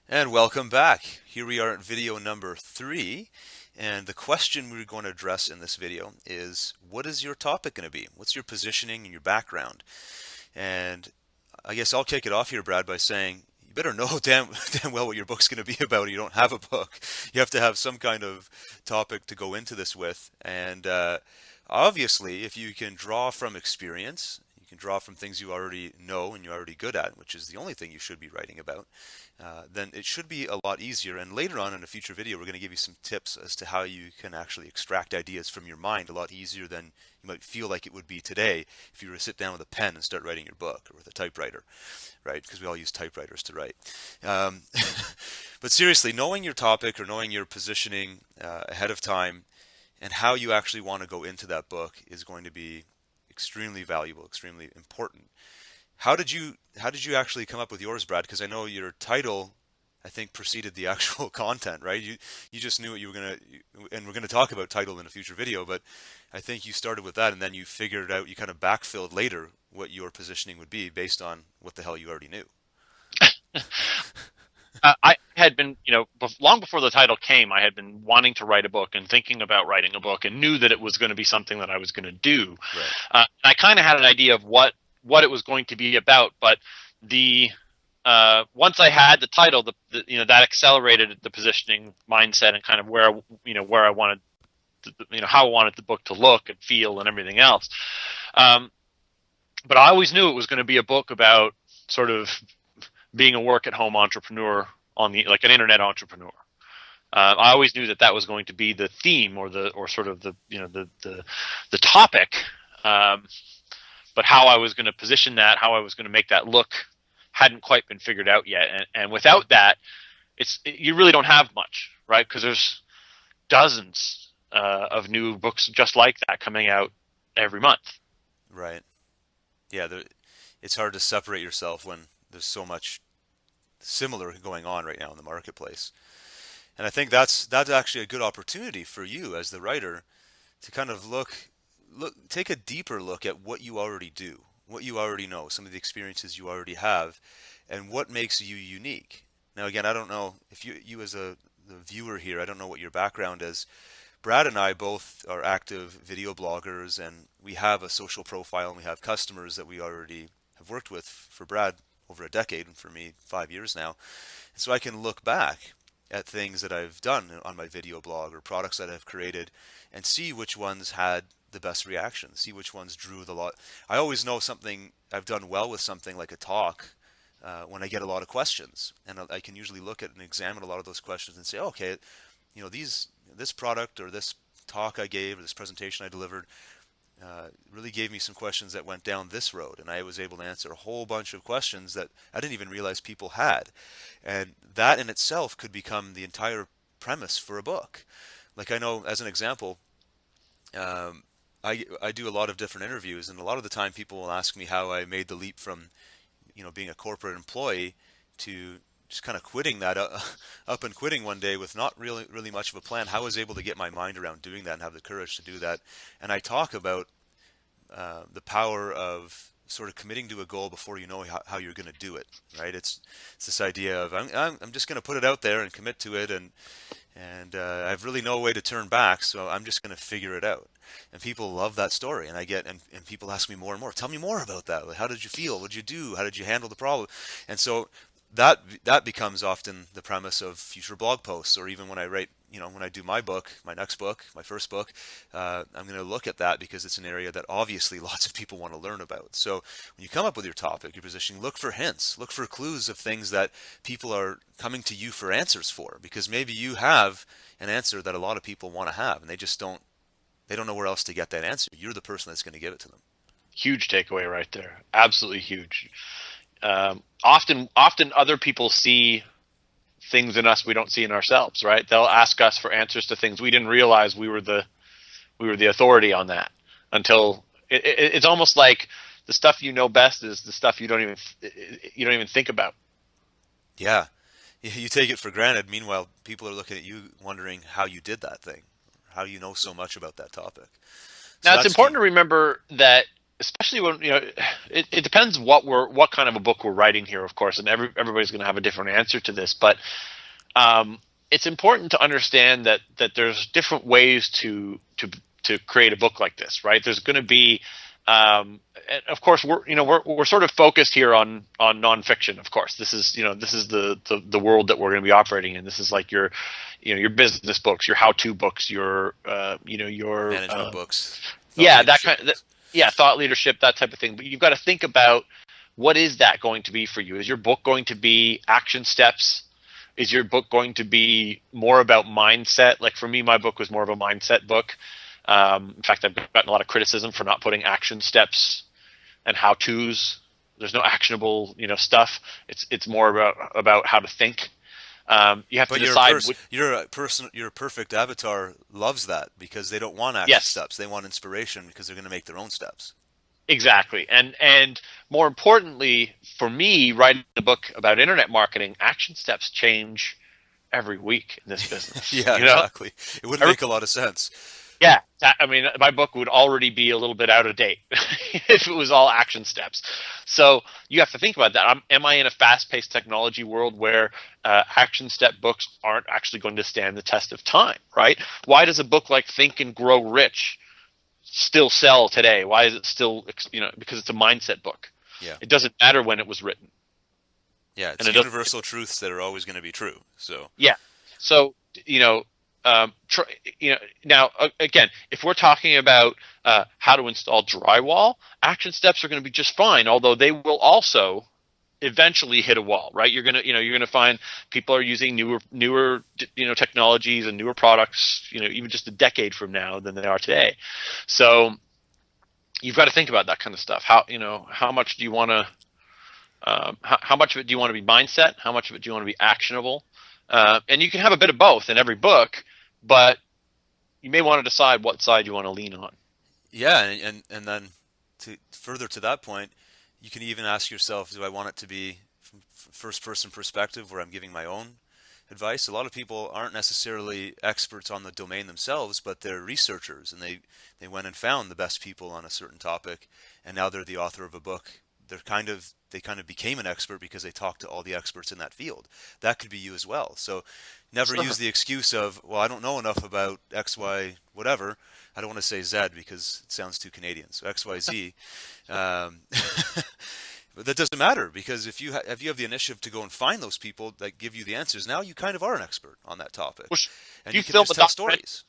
And welcome back. Here we are at video number 3. And the question we're going to address in this video is, what is your topic going to be? What's your positioning and your background? And I guess I'll kick it off here, Brad, by saying you better know damn well what your book's going to be about, or you don't have a book. You have to have some kind of topic to go into this with. And obviously, if you can draw from experience, you can draw from things you already know and you're already good at, which is the only thing you should be writing about, then it should be a lot easier. And later on in a future video, we're going to give you some tips as to how you can actually extract ideas from your mind a lot easier than you might feel like it would be today if you were to sit down with a pen and start writing your book, or with a typewriter, right? Because we all use typewriters to write. Um, but seriously, knowing your topic or knowing your positioning ahead of time and how you actually want to go into that book is going to be extremely valuable, extremely important. How did you actually come up with yours, Brad? Because I know your title, I think, preceded the actual content, right? You just knew what you were gonna, and we're gonna talk about title in a future video, but I think you started with that, and then you figured out, you kind of backfilled later what your positioning would be based on what the hell you already knew. I had been, long before the title came, I had been wanting to write a book and thinking about writing a book, and knew that it was going to be something that I was going to do. Right. I kind of had an idea of what it was going to be about, but the once I had the title, that accelerated the positioning mindset and kind of where I wanted, how I wanted the book to look and feel and everything else. Um, but I always knew it was going to be a book about sort of being a work at home entrepreneur like an internet entrepreneur. I always knew that was going to be the theme, or sort of the topic. But how I was going to position that, how I was going to make that look, hadn't quite been figured out yet. And without that, you really don't have much, right? Because there's dozens of new books just like that coming out every month. Right. Yeah, it's hard to separate yourself when there's so much similar going on right now in the marketplace. And I think that's actually a good opportunity for you as the writer to kind of take a deeper look at what you already do, what you already know, some of the experiences you already have, and what makes you unique. Now, again, I don't know if you as the viewer here, I don't know what your background is. Brad and I both are active video bloggers, and we have a social profile, and we have customers that we already have worked with, for Brad over a decade, and for me 5 years now. And so I can look back at things that I've done on my video blog or products that I've created and see which ones had the best reaction, see which ones drew the lot. I always know something I've done well with something like a talk when I get a lot of questions, and I can usually look at and examine a lot of those questions and say, oh, okay, this product or this talk I gave or this presentation I delivered really gave me some questions that went down this road, and I was able to answer a whole bunch of questions that I didn't even realize people had, and that in itself could become the entire premise for a book. Like, I know, as an example, um, I do a lot of different interviews, and a lot of the time people will ask me how I made the leap from being a corporate employee to just kind of quitting that up and quitting one day with not really much of a plan. How I was able to get my mind around doing that and have the courage to do that. And I talk about the power of sort of committing to a goal before you know how you're going to do it, right? It's this idea of I'm just going to put it out there and commit to it, and I have really no way to turn back, so I'm just going to figure it out. And people love that story, and and people ask me more and more. Tell me more about that. Like, how did you feel? What did you do? How did you handle the problem? And so that becomes often the premise of future blog posts, or even when I write, when I do my book, my next book, my first book, I'm going to look at that because it's an area that obviously lots of people want to learn about. So when you come up with your topic, your positioning, look for hints, look for clues of things that people are coming to you for answers for, because maybe you have an answer that a lot of people want to have, and they don't know where else to get that answer. You're the person that's going to give it to them. Huge takeaway right there. Absolutely huge. Often other people see things in us we don't see in ourselves, right? They'll ask us for answers to things we didn't realize we were the authority on that, until it's almost like the stuff you know best is the stuff you don't even think about. Yeah, you take it for granted. Meanwhile, people are looking at you wondering how you did that thing, how you know so much about that topic. So Now, it's that's important key. to remember that especially when it depends what kind of a book we're writing here, of course, and everybody's going to have a different answer to this, but it's important to understand that there's different ways to create a book like this, right? There's going to be and of course we're sort of focused here on nonfiction. Of course, this is the world that we're going to be operating in. This is like your business books, your how-to books, your your Management books, thought yeah, that leadership kind of, books. yeah, thought leadership, that type of thing. But you've got to think about what is that going to be for you? Is your book going to be action steps? Is your book going to be more about mindset? Like for me, my book was more of a mindset book. In fact, I've gotten a lot of criticism for not putting action steps and how tos. There's no actionable, stuff. It's more about how to think. You have to But decide. your perfect avatar loves that because they don't want action Yes, steps. They want inspiration because they're going to make their own steps. exactly. And more importantly, for me, writing a book about internet marketing, action steps change every week in this business. Yeah, exactly. It wouldn't Every, make a lot of sense. yeah. I mean, my book would already be a little bit out of date if it was all action steps. So you have to think about that. Am I in a fast-paced technology world where action step books aren't actually going to stand the test of time? Right? Why does a book like Think and Grow Rich still sell today? Why is it still, because it's a mindset book. Yeah. It doesn't matter when it was written. Yeah, And it's it doesn't, universal truths that are always going to be true. So, yeah. So, now again, if we're talking about how to install drywall, action steps are going to be just fine, although they will also eventually hit a wall, right? You're gonna find people are using newer technologies and newer products, even just a decade from now than they are today. So you've got to think about that kind of stuff. How much do you want to how much of it do you want to be mindset? How much of it do you want to be actionable? And you can have a bit of both in every book, but you may want to decide what side you want to lean on. yeah, and then to further to that point, you can even ask yourself, do I want it to be from first person perspective where I'm giving my own advice? A lot of people aren't necessarily experts on the domain themselves, but they're researchers and they went and found the best people on a certain topic, and now they're the author of a book. They kind of became an expert because they talked to all the experts in that field. That could be you as well. So never use Sure. the excuse of, well, I don't know enough about X, Y, whatever. I don't want to say Z because it sounds too Canadian. So X, Y, Z. Um, but that doesn't matter because if you have the initiative to go and find those people that give you the answers, now you kind of are an expert on that topic, Well, if and you you can film just a tell documentary, stories.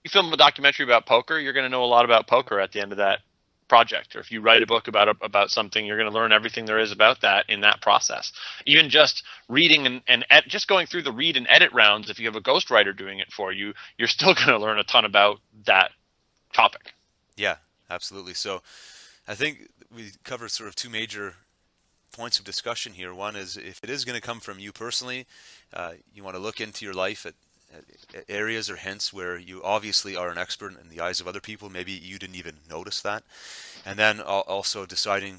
you film a documentary about poker, you're going to know a lot about poker at the end of that project. Or if you write a book about something, you're going to learn everything there is about that in that process. Even just reading just going through the read and edit rounds, if you have a ghostwriter doing it for you, you're still going to learn a ton about that topic. Yeah, absolutely. So I think we covered sort of two major points of discussion here. One is if it is going to come from you personally, you want to look into your life at areas or hints where you obviously are an expert in the eyes of other people. Maybe you didn't even notice that. And then also deciding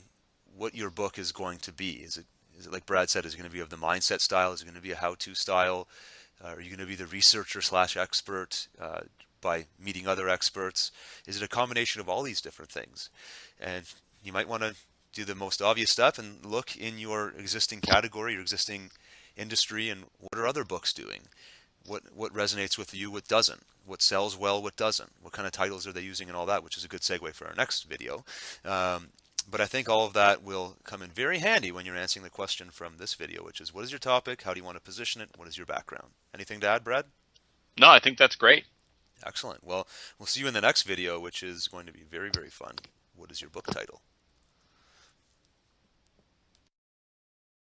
what your book is going to be. Is it like Brad said, is it going to be of the mindset style? Is it going to be a how-to style? Are you going to be the researcher slash expert by meeting other experts? Is it a combination of all these different things? And you might want to do the most obvious stuff and look in your existing category, your existing industry, and what are other books doing? What resonates with you, what doesn't? What sells well, what doesn't? What kind of titles are they using and all that, which is a good segue for our next video. But I think all of that will come in very handy when you're answering the question from this video, which is what is your topic? How do you want to position it? What is your background? Anything to add, Brad? No, I think that's great. Excellent. Well, we'll see you in the next video, which is going to be very, very fun. What is your book title?